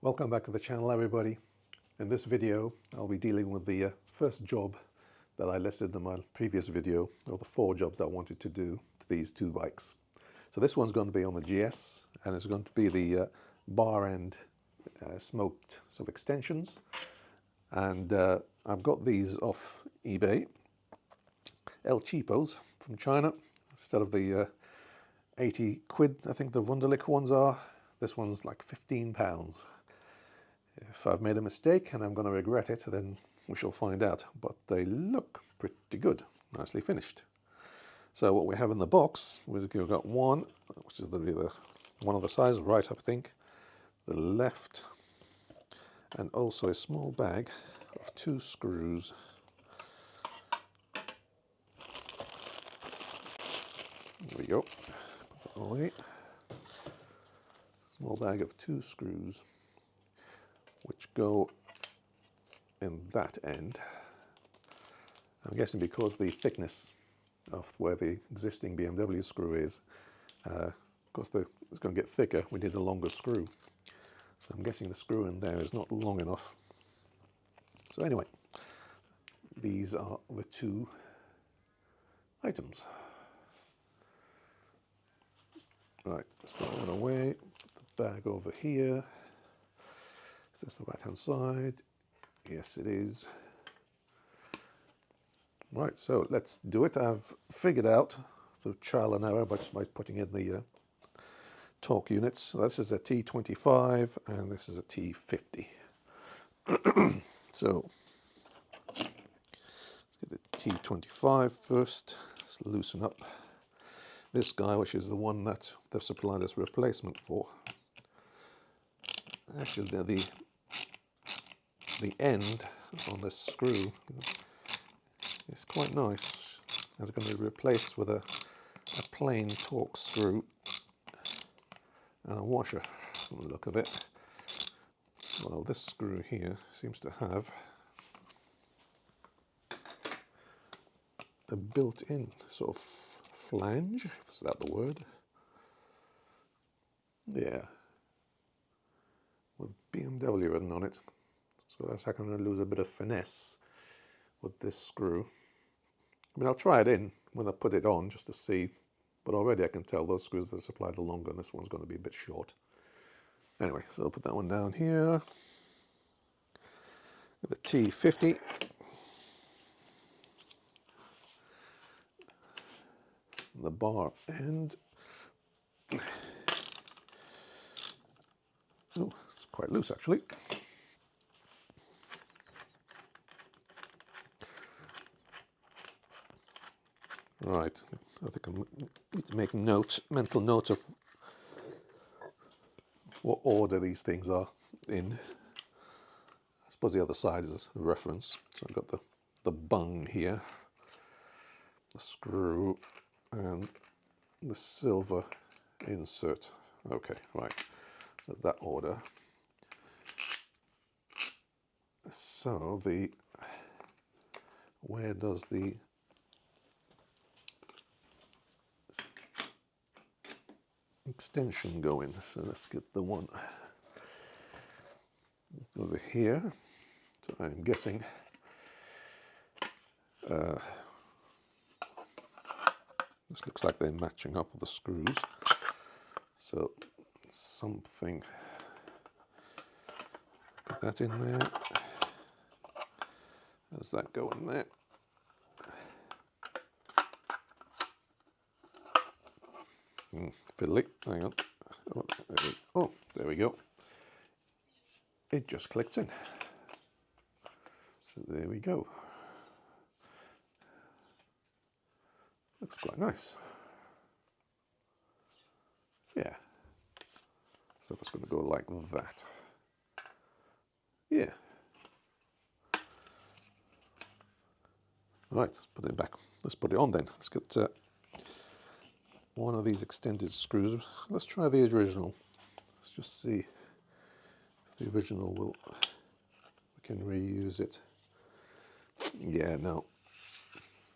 Welcome back to the channel, everybody. In this video I'll be dealing with the first job that I listed in my previous video of the 4 jobs I wanted to do to these 2 bikes. So this one's going to be on the GS, and it's going to be the bar end smoked sort of extensions, and I've got these off eBay, El Cheapos from China. Instead of the 80 quid I think the Wunderlich ones are, this one's like £15. If I've made a mistake and I'm going to regret it, then we shall find out. But they look pretty good, nicely finished. So what we have in the box, we've got one, which is the one of the size, right up I think, the left, and also a small bag of 2 screws. There we go. Put that away. Small bag of 2 screws, which go in that end. I'm guessing because the thickness of where the existing BMW screw is, of course it's going to get thicker, we need a longer screw. So I'm guessing the screw in there is not long enough. So anyway, these are the 2 items. Right, let's put that one away, put the bag over here. Is this the right hand side? Yes, it is. Right, so let's do it. I've figured out through trial and error by putting in the torque units. So this is a T25 and this is a T50. So let's get the T25 first. Let's loosen up this guy, which is the one that they've supplied us replacement for. Actually, the end on this screw is quite nice. It's going to be replaced with a plain torque screw and a washer from the look of it. Well, this screw here seems to have a built-in sort of flange, if is that the word? Yeah, with BMW written on it. So that's how I'm going to lose a bit of finesse with this screw. I mean, I'll try it in when I put it on just to see, but already I can tell those screws that are supplied are longer and this one's going to be a bit short. Anyway, so I'll put that one down here. With the T50. The bar end. Oh, it's quite loose actually. Right, I think I need to make mental notes of what order these things are in. I suppose the other side is a reference. So I've got the bung here, the screw, and the silver insert. Okay, right, so that order. So where does the extension go in? So let's get the one over here. So I'm guessing this looks like they're matching up with the screws. So something, put that in there. How does that go in there? Fiddly, hang on. Oh, there we go. It just clicked in. So there we go. Looks quite nice. Yeah. So that's going to go like that. Yeah. Right, let's put it back. Let's put it on then. Let's get one of these extended screws. Let's try the original. Let's just see if the original we can reuse it. Yeah, no.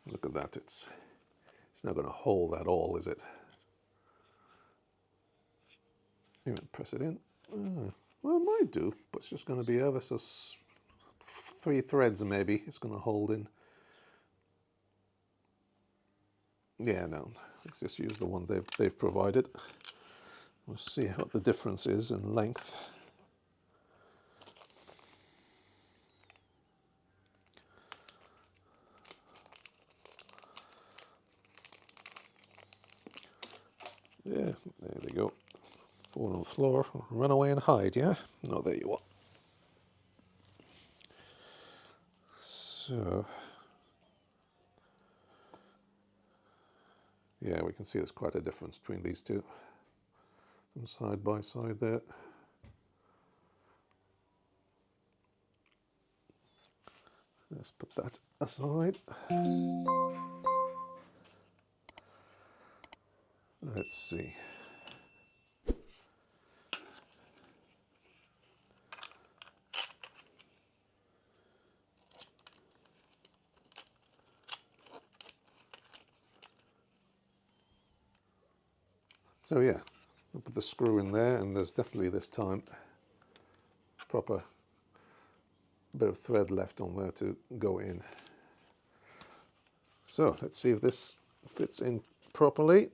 Look at that. It's not going to hold at all, is it? Even press it in. Well, it might do, but it's just going to be ever so 3 threads maybe it's going to hold in. Yeah, no, let's just use the one they've provided. We'll see what the difference is in length. Yeah, there they go. Fall on the floor, run away and hide, yeah? No, there you are. So, yeah, we can see there's quite a difference between these two. Them side by side there. Let's put that aside. Let's see. So yeah, I'll put the screw in there, and there's definitely this time proper bit of thread left on there to go in. So let's see if this fits in properly.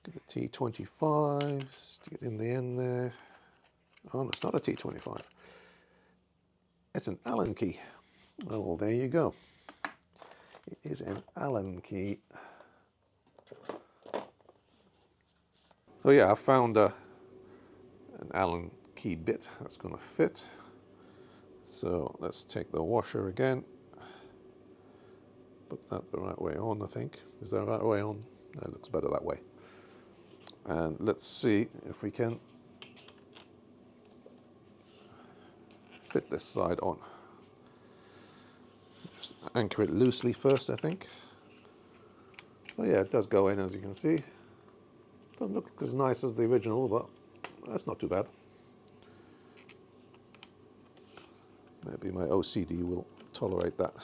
Get the T25, stick it in the end there. Oh, no, it's not a T25. It's an Allen key. Oh, well, there you go. It is an Allen key. So yeah, I found an Allen key bit that's going to fit. So let's take the washer again. Put that the right way on, I think. Is that the right way on? No, it looks better that way. And let's see if we can fit this side on. Just anchor it loosely first, I think. Oh yeah, it does go in, as you can see. Doesn't look as nice as the original, but that's not too bad. Maybe my OCD will tolerate that.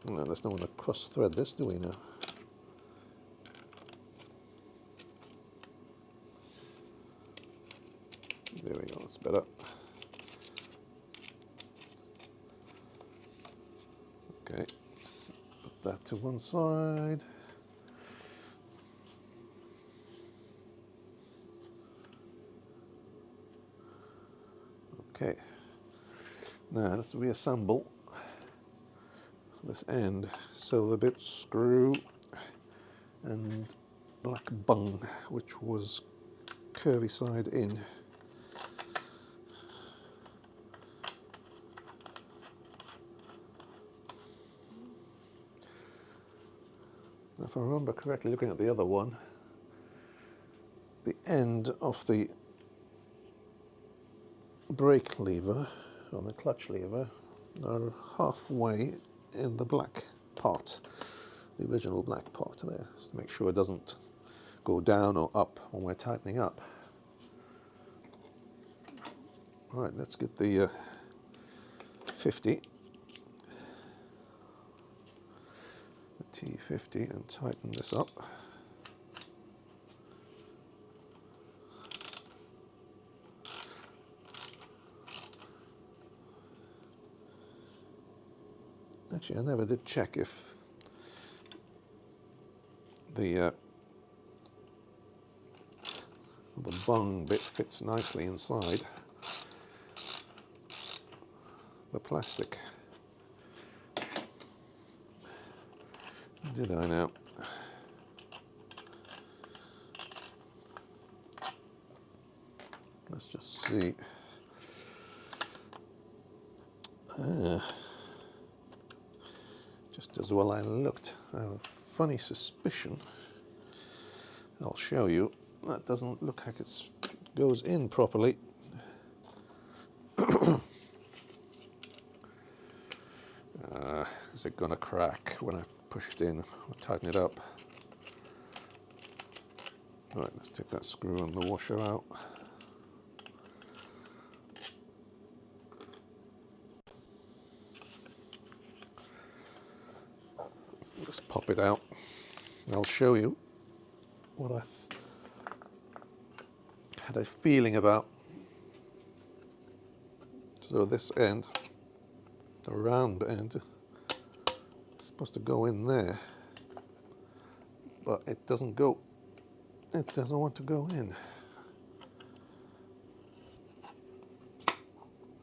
No, there's no one to cross thread this, do we now? There we go, that's better. Okay, put that to one side. Okay, now let's reassemble this end. Silver bit, screw, and black bung, which was curvy side in. If I remember correctly, looking at the other one, the end of the brake lever, or the clutch lever, are halfway in the black part, the original black part there, just to make sure it doesn't go down or up when we're tightening up. All right, let's get the 50, the T50, and tighten this up. Actually, I never did check if the bung bit fits nicely inside the plastic. Did I now? Let's just see. Just as well I looked. I have a funny suspicion. I'll show you. That doesn't look like it goes in properly. Is it going to crack when I push it in or tighten it up? All right, let's take that screw and the washer out. Let's pop it out. I'll show you what had a feeling about. So this end, the round end, is supposed to go in there, but it doesn't go. It doesn't want to go in.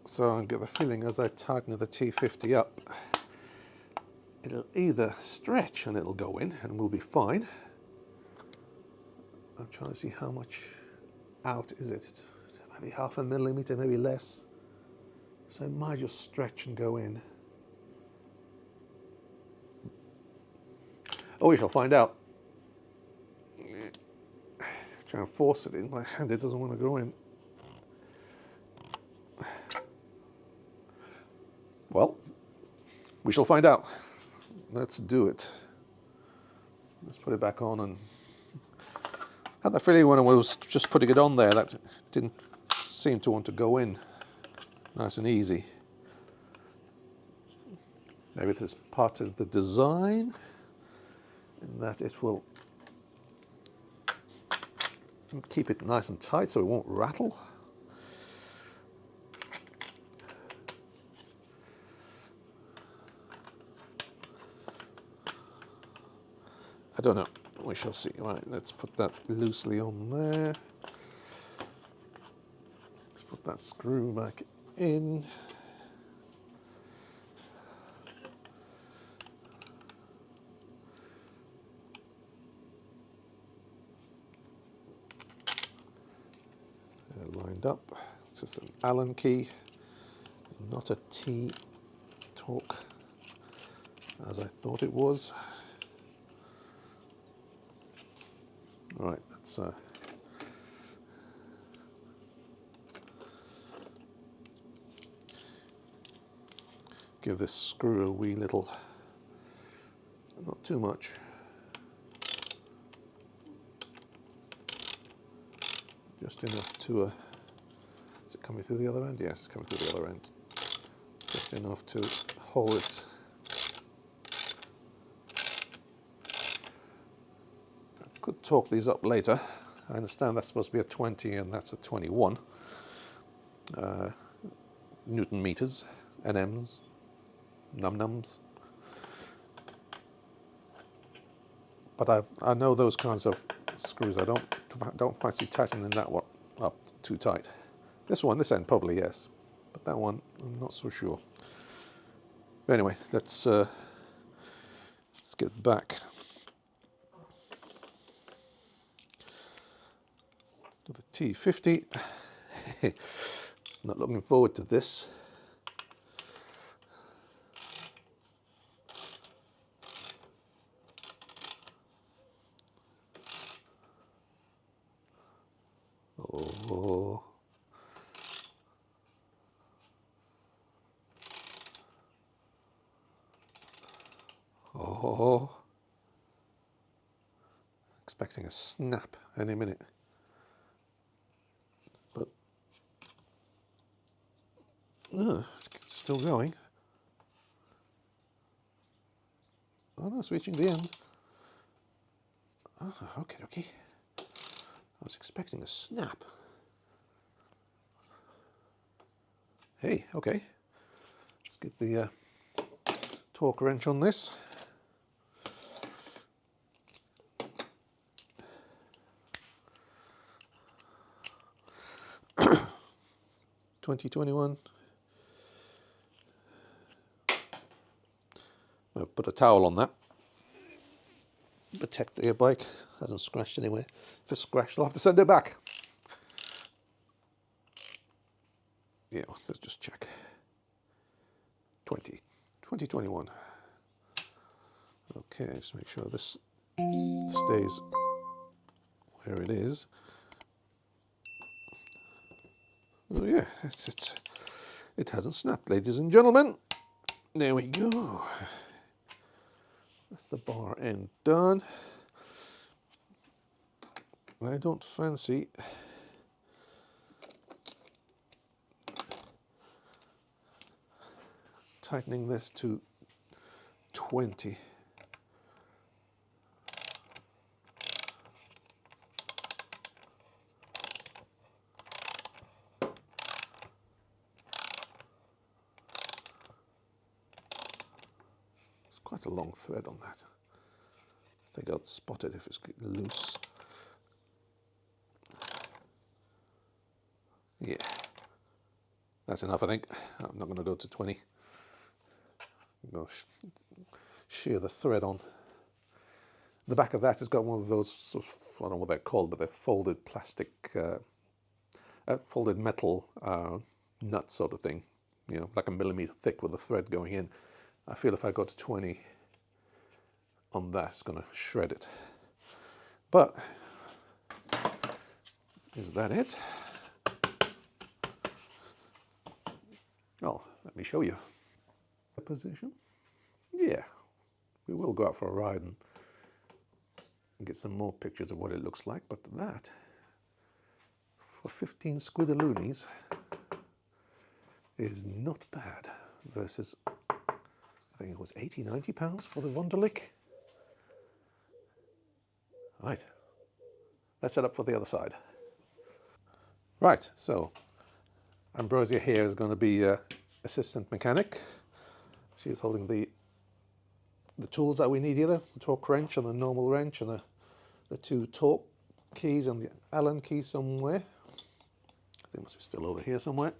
So I get the feeling as I tighten the T50 up, it'll either stretch and it'll go in and we'll be fine. I'm trying to see how much out is it. Maybe 0.5 millimeter, maybe less. So it might just stretch and go in. Oh, we shall find out. Try and force it in my hand, it doesn't want to go in. Well, we shall find out. Let's do it. Let's put it back on, and I had that feeling when I was just putting it on there that it didn't seem to want to go in nice and easy. Maybe it is part of the design in that it will keep it nice and tight so it won't rattle. I don't know. We shall see. Right, let's put that loosely on there. Let's put that screw back in. They're lined up. It's just an Allen key, not a T torque as I thought it was. Right, let's give this screw a wee little, not too much. Just enough to, is it coming through the other end? Yes, it's coming through the other end. Just enough to hold it. I could torque these up later. I understand that's supposed to be a 20 and that's a 21. Newton meters, NMs, num-nums. But I know those kinds of screws. I don't fancy tightening that one up too tight. This end probably yes, but that one I'm not so sure. But anyway, let's get back to the T50. Not looking forward to this. Oh. Oh. Expecting a snap any minute. But it's still going. Oh no, it's reaching the end. Oh, okay, okay. I was expecting a snap. Hey, okay. Let's get the torque wrench on this. $20.21. I'll put a towel on that. Protect the bike. Hasn't scratched anyway. If it's scratched, I'll have to send it back. Yeah, let's just check. 2021. Okay, just make sure this stays where it is. Oh yeah, it hasn't snapped, ladies and gentlemen. There we go. That's the bar end done. I don't fancy tightening this to 20. quite a long thread on that. I think I'll spot it if it's loose. Yeah, that's enough, I think. I'm not going to go to 20. I'm going to shear the thread on. The back of that has got one of those sort of, I don't know what they're called, but they're folded plastic, folded metal nut sort of thing, you know, like a millimeter thick with the thread going in. I feel if I go to 20 on that, it's going to shred it. But is that it? Oh, let me show you. The position. Yeah, we will go out for a ride and get some more pictures of what it looks like, but that, for 15 squidaloonies, is not bad versus, I think it was 80, 90 pounds for the Wunderlich. Right, let's set up for the other side. Right, so Ambrosia here is going to be assistant mechanic. She's holding the tools that we need here, the torque wrench and the normal wrench and the two torque keys and the Allen key somewhere. They must be still over here somewhere.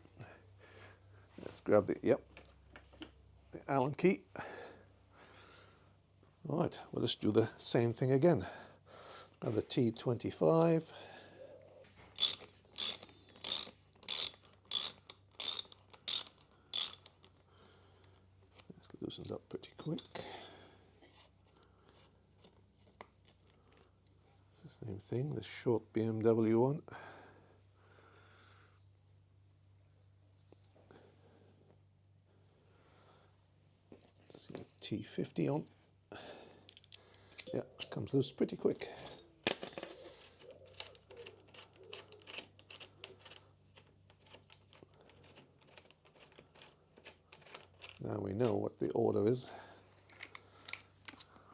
Let's grab the Allen key. All right, well, let's do the same thing again. Now the T25. This loosens up pretty quick. It's the same thing, the short BMW one. T50 on. Yeah, comes loose pretty quick. Now we know what the order is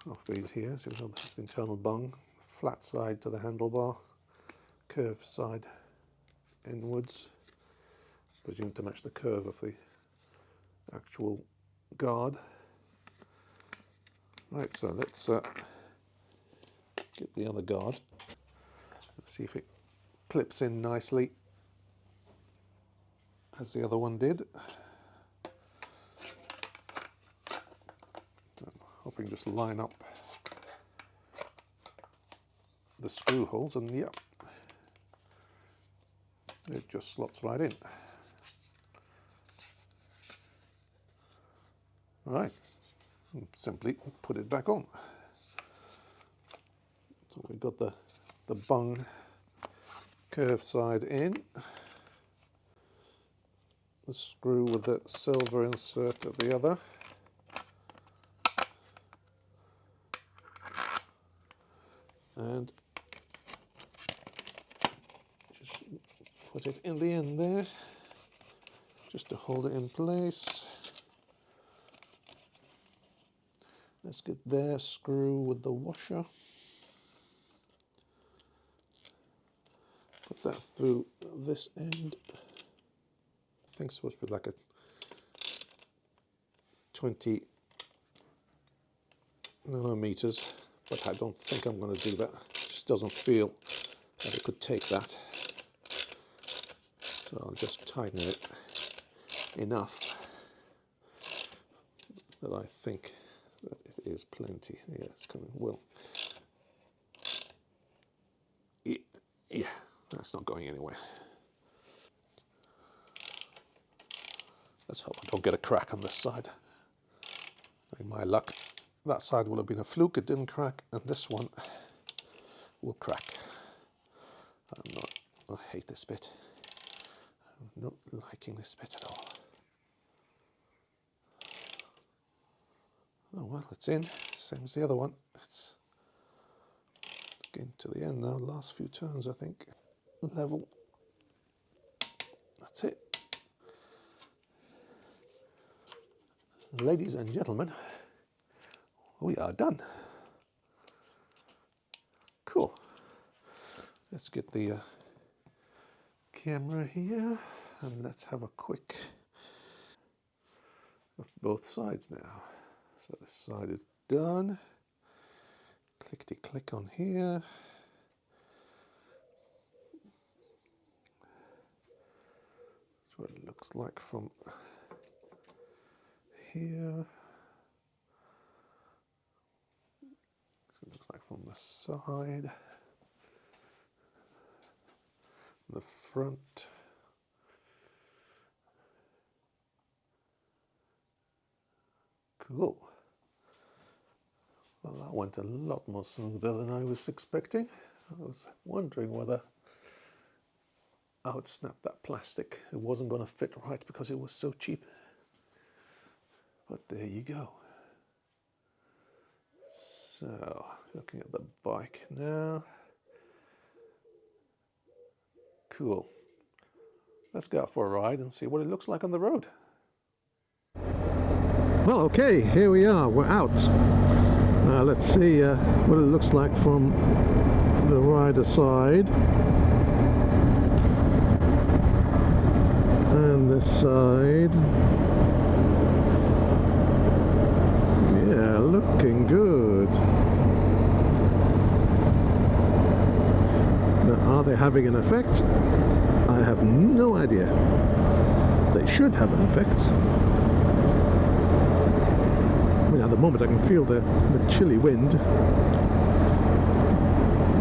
of these here. So we've got this internal bung, flat side to the handlebar, curved side inwards, presumed to match the curve of the actual guard. Right, so let's get the other guard. Let's see if it clips in nicely as the other one did. I'm hoping just line up the screw holes, and yeah, it just slots right in. All right, simply put it back on. So we've got the bung curved side in, the screw with the silver insert at the other, and just put it in the end there, just to hold it in place. Let's get their screw with the washer. Put that through this end. I think it's supposed to be like a 20 nanometers, but I don't think I'm going to do that. It just doesn't feel that it could take that. So I'll just tighten it enough that I think that it is plenty. Yeah, it's coming well. Yeah, that's not going anywhere. Let's hope I don't get a crack on this side. In my luck, that side will have been a fluke, it didn't crack, and this one will crack. I hate this bit. I'm not liking this bit at all. Oh well, it's in, same as the other one. It's getting to the end now, last few turns I think. Level. That's it. Ladies and gentlemen, we are done. Cool. Let's get the camera here and let's have a quick of both sides now. So this side is done. Clickety click on here. That's what it looks like from here. So it looks like from the side, the front. Cool. Well, that went a lot more smoother than I was expecting. I was wondering whether I would snap that plastic. It wasn't going to fit right because it was so cheap. But there you go. So, looking at the bike now. Cool. Let's go out for a ride and see what it looks like on the road. Well, okay, here we are. We're out. Let's see what it looks like from the rider side. And this side. Yeah, looking good. Now, are they having an effect? I have no idea. They should have an effect. I mean, at the moment I can feel the chilly wind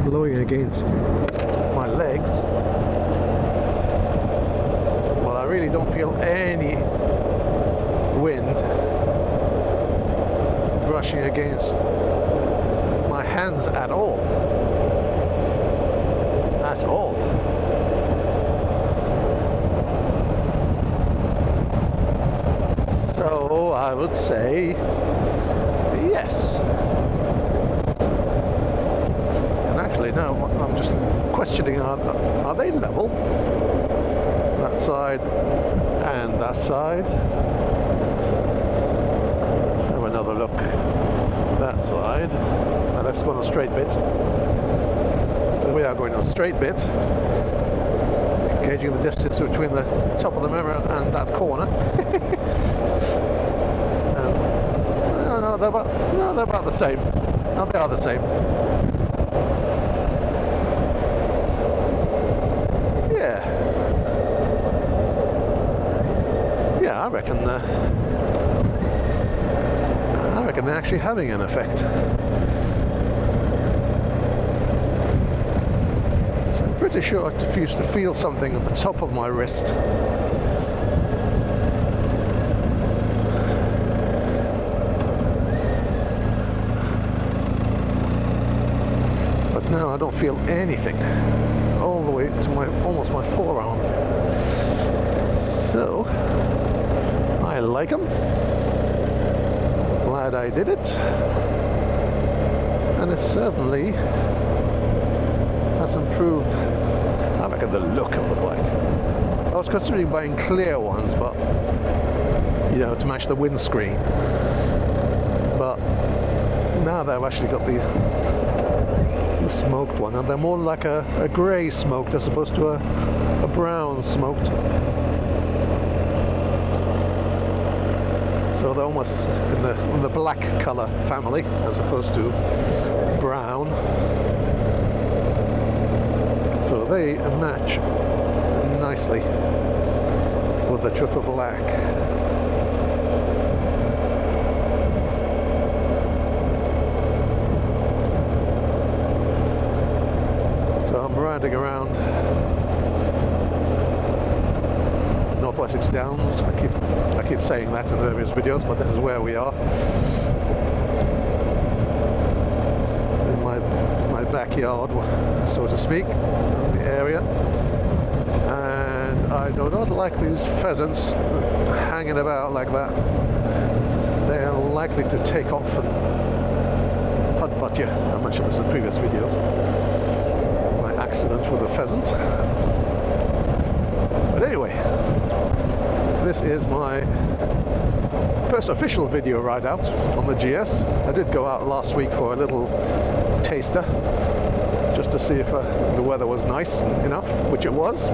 blowing against my legs. Well, I really don't feel any wind brushing against my hands at all. At all. So I would say yes. And actually now I'm just questioning, are they level? That side and that side. Let's have another look. That side. Now let's go on a straight bit. So we are going on a straight bit. Gauging the distance between the top of the mirror and that corner. No, they're about the same. No, they are the same. Yeah. Yeah, I reckon they're actually having an effect. So I'm pretty sure I used to feel something at the top of my wrist. Now I don't feel anything all the way to almost my forearm. So I like them. Glad I did it, and it certainly has improved. I reckon the look of the bike. I was considering buying clear ones, but you know, to match the windscreen. But now they've actually got the smoked one, and they're more like a grey smoked as opposed to a brown smoked. So they're almost in the black colour family as opposed to brown. So they match nicely with the triple black. I'm riding around North Wessex Downs. I keep saying that in various videos, but this is where we are. In my backyard, so to speak, in the area. And I do not like these pheasants hanging about like that. They are likely to take off and putt you. I mentioned this in previous videos. Accident with a pheasant. But anyway, this is my first official video ride out on the GS. I did go out last week for a little taster just to see if the weather was nice enough, which it was.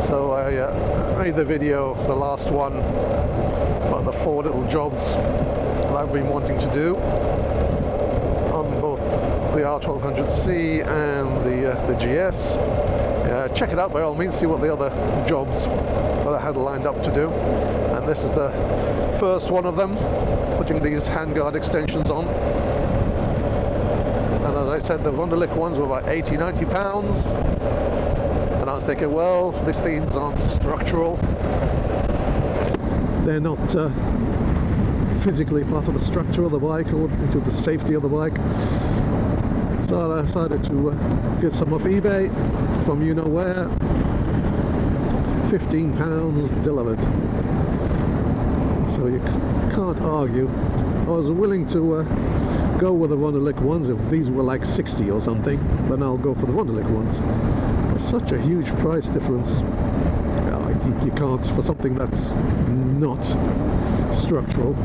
So I made the video, the last one, about the 4 little jobs that I've been wanting to do on both the R1200C and the GS. Check it out by all means, see what the other jobs that I had lined up to do. And this is the first one of them, putting these handguard extensions on. And as I said, the Wunderlich ones were about 80–90 pounds. And I was thinking, well, these things aren't structural. They're not physically part of the structure of the bike or into the safety of the bike. So I decided to get some off eBay from you know where. £15 delivered. So you can't argue. I was willing to go with the Wunderlich ones. If these were like 60 or something, then I'll go for the Wunderlich ones. But such a huge price difference. You can't, for something that's not structural.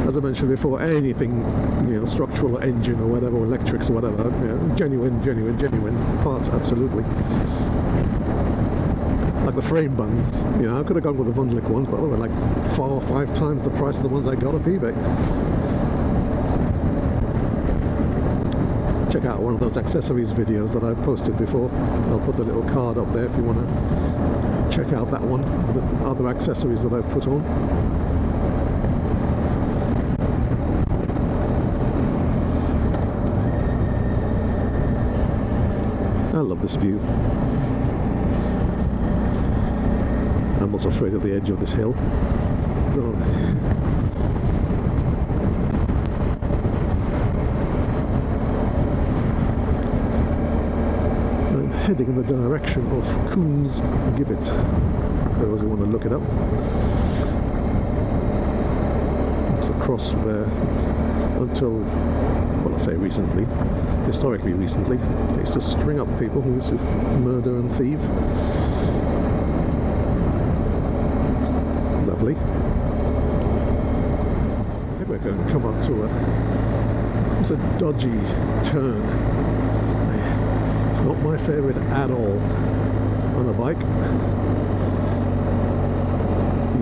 As I mentioned before, anything, you know, structural or engine or whatever, or electrics or whatever, you know, genuine parts, absolutely. Like the frame bungs, you know, I could have gone with the Wunderlich ones, but they were like 4 or 5 times the price of the ones I got off eBay. Check out one of those accessories videos that I posted before. I'll put the little card up there if you want to check out that one, the other accessories that I've put on. I love this view. I'm also afraid of the edge of this hill. Oh. I'm heading in the direction of Coom's Gibbet, for those who want to look it up. It's the cross where, until, well, I say recently, historically recently, they used to string up people who used to murder and thieve. Lovely. I think we're going to come up to a dodgy turn. It's not my favourite at all on a bike.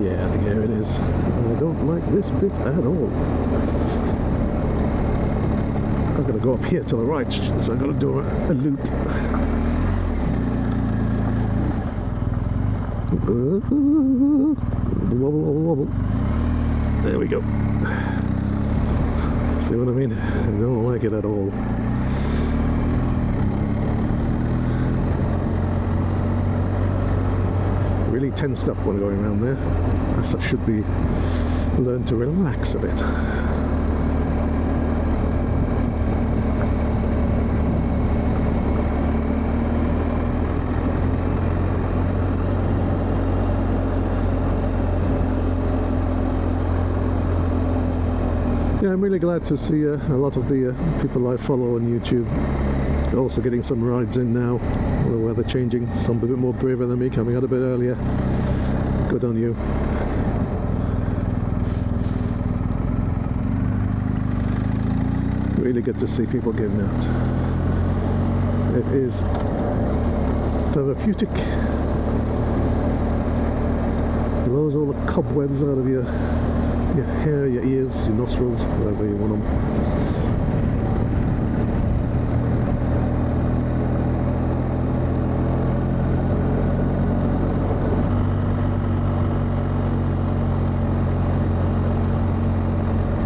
Yeah, I think here it is. I don't like this bit at all. I'm going to go up here to the right, so I'm going to do a loop. Wobble, wobble, wobble. There we go. See what I mean? I don't like it at all. Really tensed up when going around there. Perhaps I should be learn to relax a bit. Yeah, I'm really glad to see a lot of the people I follow on YouTube also getting some rides in now, the weather changing, some a bit more braver than me, coming out a bit earlier. Good on you. Really good to see people getting out. It is therapeutic. Blows all the cobwebs out of your hair, your ears, your nostrils, wherever you want them.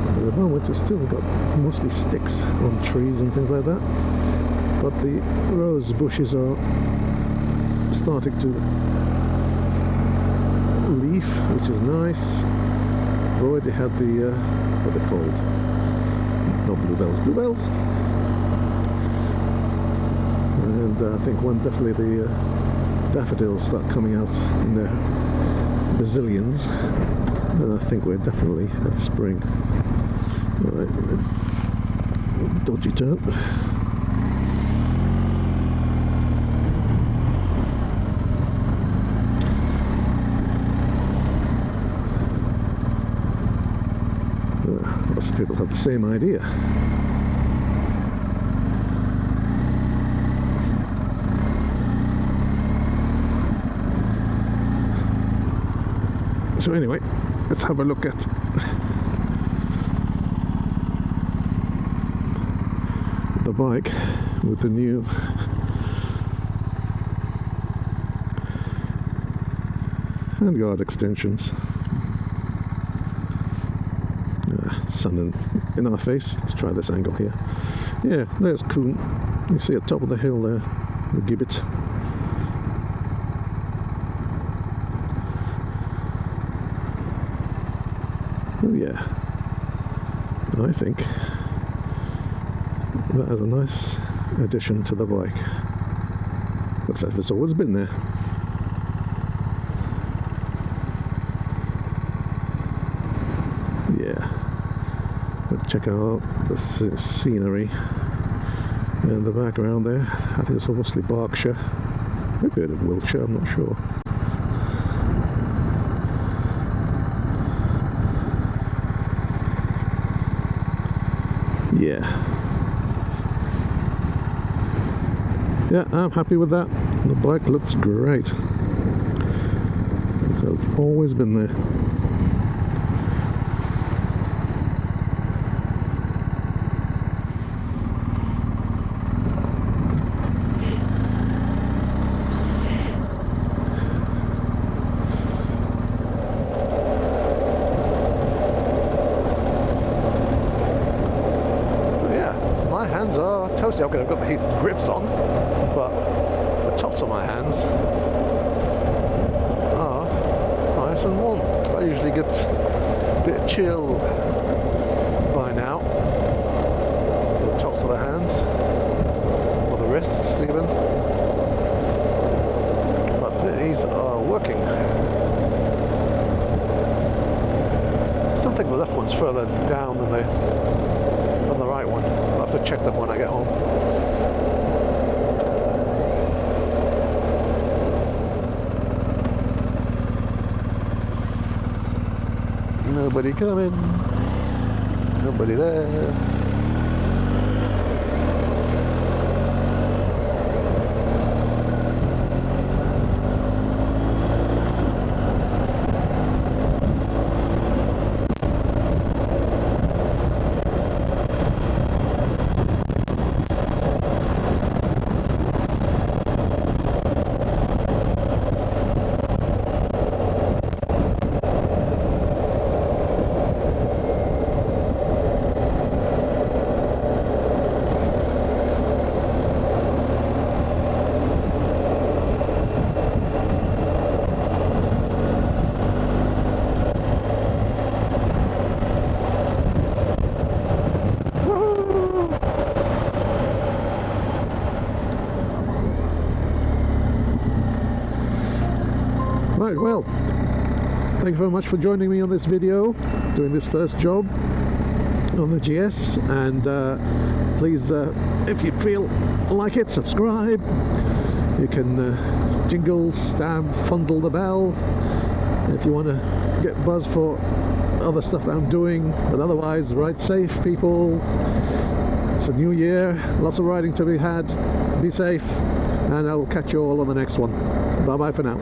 At the moment we've still got mostly sticks on trees and things like that, but the rose bushes are starting to leaf, which is nice. We've already had the, what they're called, not bluebells, and I think definitely the daffodils start coming out in their bazillions, and I think we're definitely at spring. Right, dodgy turn. Lots of people have the same idea. So anyway, let's have a look at bike with the new handguard extensions. Sun in our face. Let's try this angle here. Yeah, there's Coon. You see at top of the hill there, the gibbet. Oh yeah, I think that is a nice addition to the bike. Looks like it's always been there. Yeah, but check out the scenery in the background there. I think it's mostly Berkshire, maybe a bit of Wiltshire, I'm not sure. Yeah, I'm happy with that. The bike looks great. I've always been there. My hands are toasty. Okay, I've got the heated grips on, but the tops of my hands are nice and warm. I usually get a bit of chill by now. The tops of the hands, or the wrists even. But these are working. I still think the left one's further down than the right one. I'll have to check them when I get home. Nobody coming. Nobody there. Right, well, thank you very much for joining me on this video, doing this first job on the GS, and please, if you feel like it, subscribe. You can jingle, stab, fondle the bell if you want to get buzz for other stuff that I'm doing, but otherwise, ride safe, people. It's a new year, lots of riding to be had. Be safe, and I'll catch you all on the next one. Bye bye for now.